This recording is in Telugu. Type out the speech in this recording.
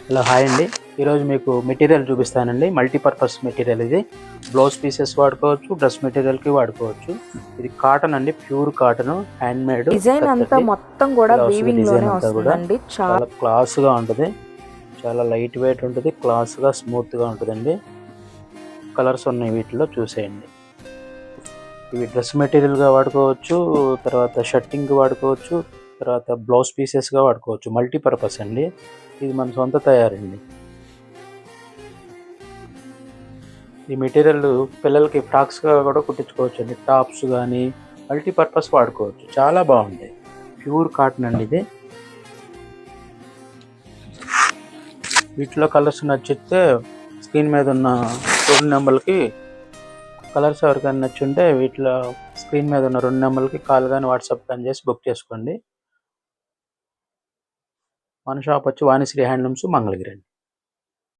హలో హాయ్ అండి. ఈరోజు మీకు మెటీరియల్ చూపిస్తానండి. మల్టీపర్పస్ మెటీరియల్ ఇది. బ్లౌజ్ పీసెస్ వాడుకోవచ్చు, డ్రెస్ మెటీరియల్కి వాడుకోవచ్చు. ఇది కాటన్ అండి, pure cotton, hand made. Design అంతా మొత్తం కూడా వీవింగ్ లోనే వస్తుందండి. చాలా క్లాస్గా ఉంటుంది, చాలా లైట్ వెయిట్ ఉంటుంది, క్లాస్గా స్మూత్గా ఉంటుందండి. కలర్స్ ఉన్నాయి వీటిలో, చూసేయండి. ఇవి డ్రెస్ మెటీరియల్గా వాడుకోవచ్చు, తర్వాత షర్టింగ్ వాడుకోవచ్చు, తర్వాత బ్లౌజ్ పీసెస్గా వాడుకోవచ్చు. మల్టీపర్పస్ అండి. ఇది మన సొంత తయారండి. ఈ మెటీరియల్ పిల్లలకి ఫ్రాక్స్గా కూడా కుట్టించుకోవచ్చు అండి. టాప్స్ కానీ మల్టీపర్పస్ వాడుకోవచ్చు. చాలా బాగుంది. ప్యూర్ కాటన్ అండి ఇది. వీటిలో కలర్స్ నచ్చితే స్క్రీన్ మీద ఉన్న 2 నెంబర్లకి కలర్స్ ఎవరికైనా నచ్చుంటే వీటిలో స్క్రీన్ మీద ఉన్న 2 నెంబర్లకి కాల్ కానీ వాట్సాప్ కానీ చేసి బుక్ చేసుకోండి. మన షాప్ వచ్చి వాణిశ్రీ హ్యాండ్లూమ్స్, మంగళగిరి అండి.